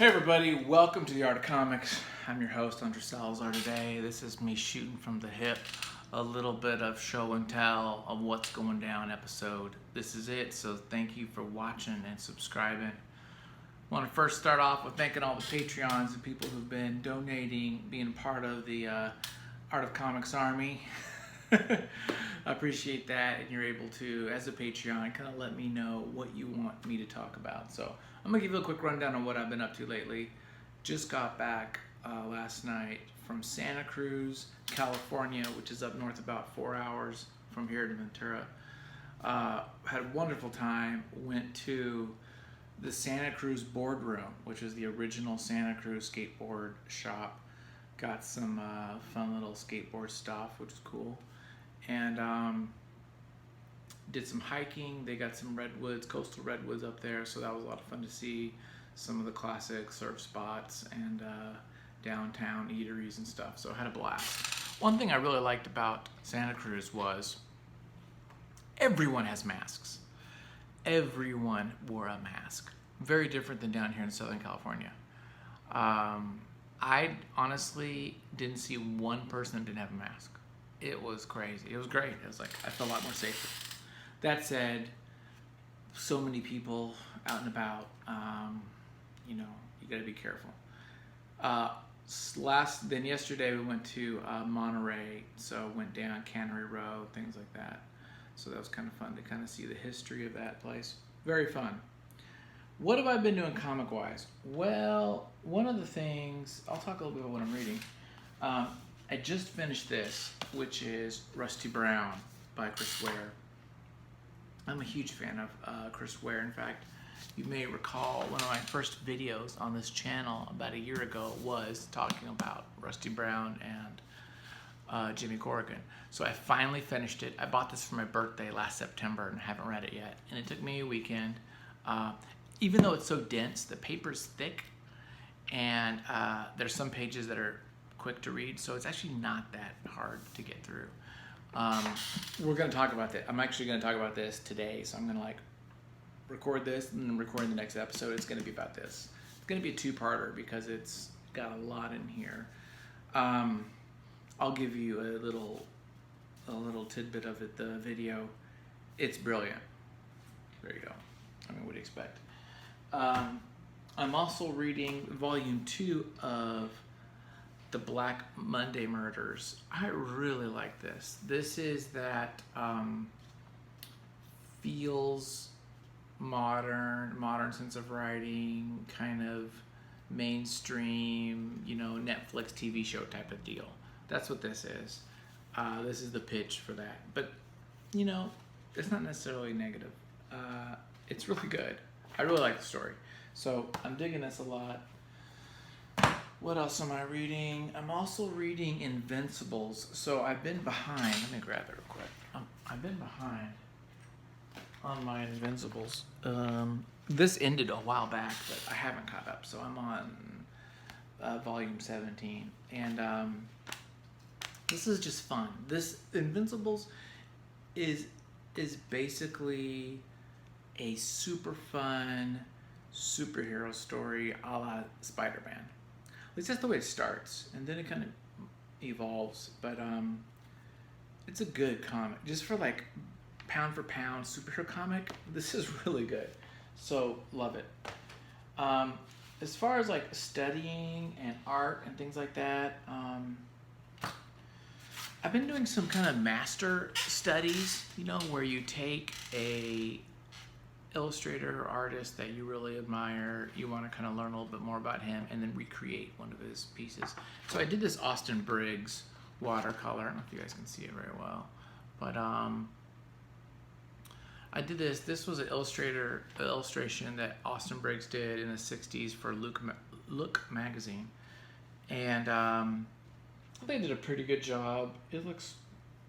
Hey everybody, welcome to the Art of Comics. I'm your host, Andre Salazar today. This is me shooting from the hip, a little bit of show and tell of what's going down episode. This is it, so thank you for watching and subscribing. I want to first start off with thanking all the Patreons and people who've been donating, being part of the Art of Comics Army. I appreciate that, and you're able to, as a Patreon, kind of let me know what you want me to talk about. So I'm gonna give you a quick rundown on what I've been up to lately. Just got back last night from Santa Cruz, California, which is up north about 4 hours from here to Ventura. Had a wonderful time. Went to the Santa Cruz Boardroom, which is the original Santa Cruz skateboard shop. Got some fun little skateboard stuff, which is cool. And did some hiking. They got some redwoods, coastal redwoods up there, so that was a lot of fun to see. Some of the classic surf spots and downtown eateries and stuff, so I had a blast. One thing I really liked about Santa Cruz was everyone has masks. Everyone wore a mask. Very different than down here in Southern California. I honestly didn't see one person that didn't have a mask. It was crazy. It was great. It was like, I felt a lot more safer. That said, so many people out and about, you gotta be careful. Then yesterday we went to Monterey, so went down Cannery Row, things like that. So that was kind of fun to kind of see the history of that place. Very fun. What have I been doing comic-wise? Well, one of the things, I'll talk a little bit about what I'm reading. I just finished this, which is Rusty Brown by Chris Ware. I'm a huge fan of Chris Ware. In fact, you may recall one of my first videos on this channel about a year ago was talking about Rusty Brown and Jimmy Corrigan. So I finally finished it. I bought this for my birthday last September and I haven't read it yet. And it took me a weekend. Even though it's so dense, the paper's thick, and there's some pages that are quick to read, so it's actually not that hard to get through. We're going to talk about that. I'm actually going to talk about this today, so I'm going to record this and then record the next episode. It's going to be about this. It's going to be a two-parter because it's got a lot in here. I'll give you a little tidbit of it. The video, it's brilliant. There you go. I mean, what do you expect? I'm also reading volume 2 of The Black Monday Murders. I really like this. This is that feels modern sense of writing, kind of mainstream, Netflix TV show type of deal. That's what this is. This is the pitch for that. But, it's not necessarily negative. It's really good. I really like the story. So I'm digging this a lot. What else am I reading? I'm also reading Invincibles. So I've been behind. Let me grab it real quick. I've been behind on my Invincibles. This ended a while back, but I haven't caught up. So I'm on volume 17. And this is just fun. This Invincibles is basically a super fun superhero story a la Spider-Man. At least that's the way it starts, and then it kind of evolves. But it's a good comic. Just for pound for pound superhero comic, this is really good. So love it. As far as studying and art and things like that, I've been doing some kind of master studies, where you take a illustrator or artist that you really admire, you want to kind of learn a little bit more about him, and then recreate one of his pieces. So I did this Austin Briggs watercolor. I don't know if you guys can see it very well, but I did this. This was an illustration that Austin Briggs did in the 60s for Look magazine, and they did a pretty good job. It looks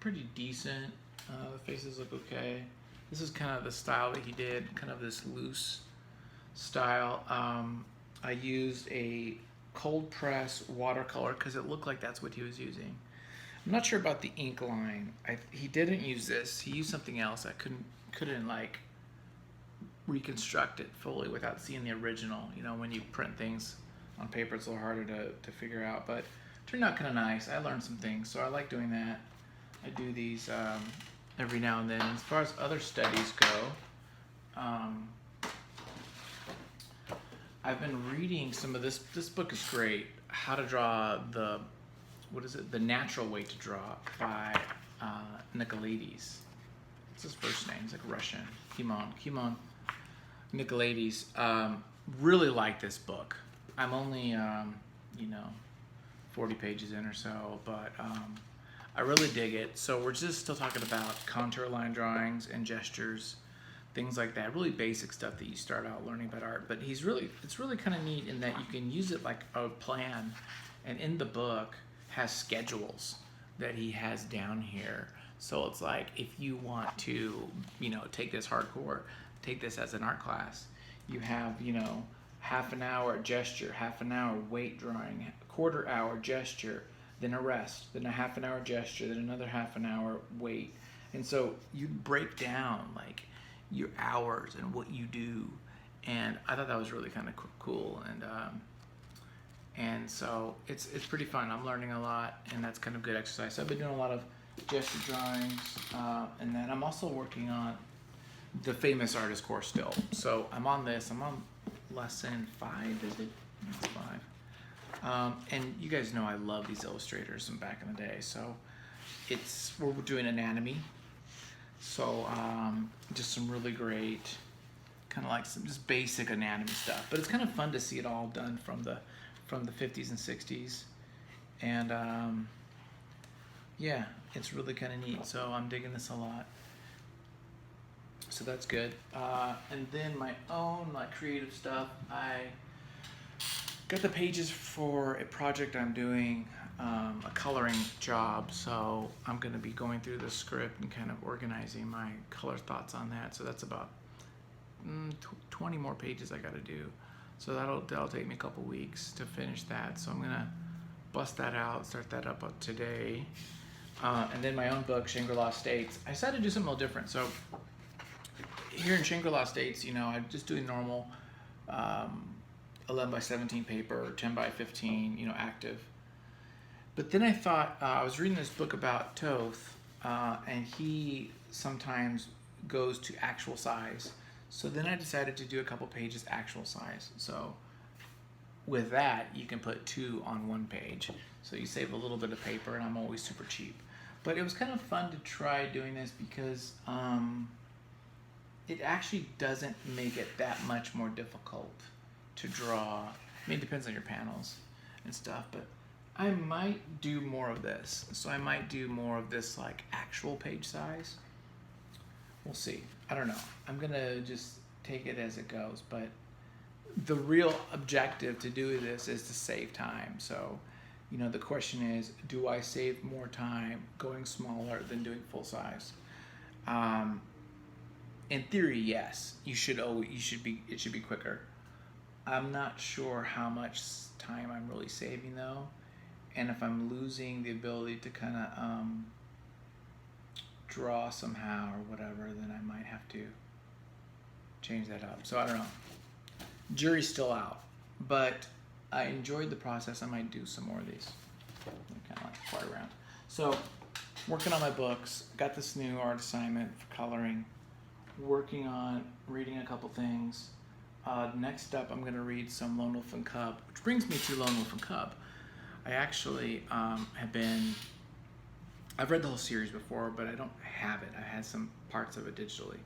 pretty decent. The faces look okay. This is kind of the style that he did, kind of this loose style. I used a cold press watercolor because it looked like that's what he was using. I'm not sure about the ink line. He didn't use this. He used something else. I couldn't reconstruct it fully without seeing the original. You know, when you print things on paper, it's a little harder to figure out, but it turned out kind of nice. I learned some things, so I like doing that. I do these every now and then. As far as other studies go, I've been reading some of this. This book is great. How to Draw The Natural Way to Draw by Nicolaides. What's his first name? He's like Russian. Kimon Nicolaides. Really like this book. I'm only 40 pages in or so, but I really dig it. So we're just still talking about contour line drawings and gestures, things like that. Really basic stuff that you start out learning about art. But it's really kind of neat in that you can use it like a plan. And in the book has schedules that he has down here. So it's like if you want to, take this hardcore, take this as an art class, you have, half an hour gesture, half an hour weight drawing, quarter hour gesture, then a rest, then a half an hour gesture, then another half an hour weight. And so you break down like your hours and what you do. And I thought that was really kind of cool. And so it's pretty fun. I'm learning a lot, and that's kind of good exercise. So I've been doing a lot of gesture drawings, and then I'm also working on the famous artist course still. So I'm on lesson 5, is it? It's 5. And you guys know I love these illustrators from back in the day. So we're doing anatomy. So just some really great, kind of like some just basic anatomy stuff. But it's kind of fun to see it all done from the 50s and 60s. And yeah, it's really kind of neat. So I'm digging this a lot. So that's good. And then my own creative stuff. I got the pages for a project I'm doing, a coloring job. So I'm going to be going through the script and kind of organizing my color thoughts on that. So that's about 20 more pages I got to do. So that'll take me a couple weeks to finish that. So I'm going to bust that out, start that up today. And then my own book, Shangri-La Estates. I decided to do something a little different. So here in Shangri-La Estates, I'm just doing normal 11 by 17 paper, 10 by 15, active. But then I thought, I was reading this book about Toth, and he sometimes goes to actual size. So then I decided to do a couple pages actual size. So with that, you can put 2 on 1 page. So you save a little bit of paper, and I'm always super cheap. But it was kind of fun to try doing this because it actually doesn't make it that much more difficult to draw. I mean, it depends on your panels and stuff, but I might do more of this. So I might do more of this actual page size. We'll see. I don't know. I'm gonna just take it as it goes, but the real objective to do this is to save time. So, the question is, do I save more time going smaller than doing full size? In theory, yes. It should be quicker. I'm not sure how much time I'm really saving though, and if I'm losing the ability to kind of draw somehow or whatever, then I might have to change that up. So I don't know. Jury's still out, but I enjoyed the process. I might do some more of these. Kind of fly around. So working on my books. Got this new art assignment for coloring. Working on reading a couple things. Next up, I'm going to read some Lone Wolf and Cub, which brings me to Lone Wolf and Cub. I actually I've read the whole series before, but I don't have it. I had some parts of it digitally.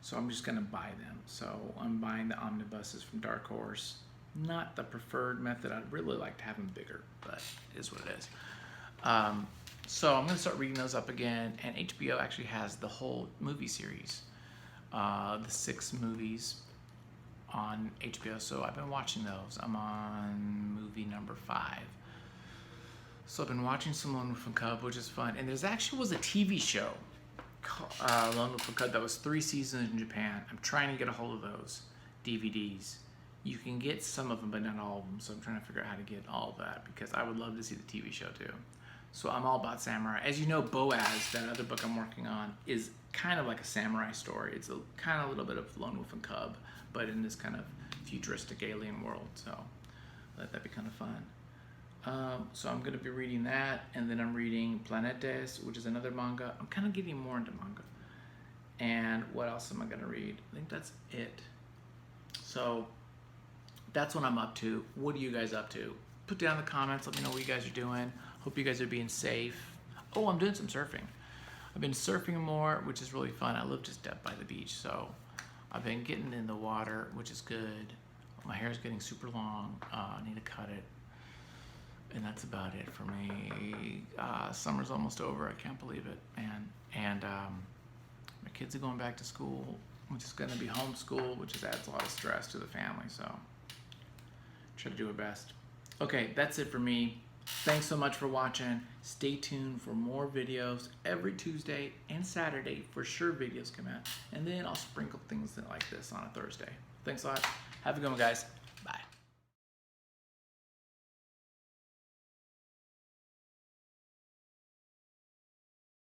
So I'm just going to buy them. So I'm buying the omnibuses from Dark Horse. Not the preferred method. I'd really like to have them bigger, but it is what it is. So I'm going to start reading those up again. And HBO actually has the whole movie series, the 6 movies on HBO. So I've been watching those. I'm on movie number 5. So I've been watching some Lone Wolf and Cub, which is fun. And there's actually was a TV show, Lone Wolf and Cub, that was 3 seasons in Japan. I'm trying to get a hold of those DVDs. You can get some of them, but not all of them. So I'm trying to figure out how to get all of that because I would love to see the TV show too. So I'm all about samurai. As you know, Boaz, that other book I'm working on, is kind of like a samurai story. It's kind of a little bit of Lone Wolf and Cub, but in this kind of futuristic alien world. So that'd be kind of fun. So I'm going to be reading that, and then I'm reading Planetes, which is another manga. I'm kind of getting more into manga. And what else am I going to read? I think that's it. So that's what I'm up to. What are you guys up to? Put down in the comments. Let me know what you guys are doing. Hope you guys are being safe. Oh, I'm doing some surfing. I've been surfing more, which is really fun. I live just up by the beach, so I've been getting in the water, which is good. My hair is getting super long. I need to cut it. And that's about it for me. Summer's almost over. I can't believe it, man. And my kids are going back to school, which is going to be homeschool, which just adds a lot of stress to the family. So try to do our best. Okay, that's it for me. Thanks so much for watching. Stay tuned for more videos every Tuesday and Saturday. For sure videos come out. And then I'll sprinkle things like this on a Thursday. Thanks a lot. Have a good one, guys.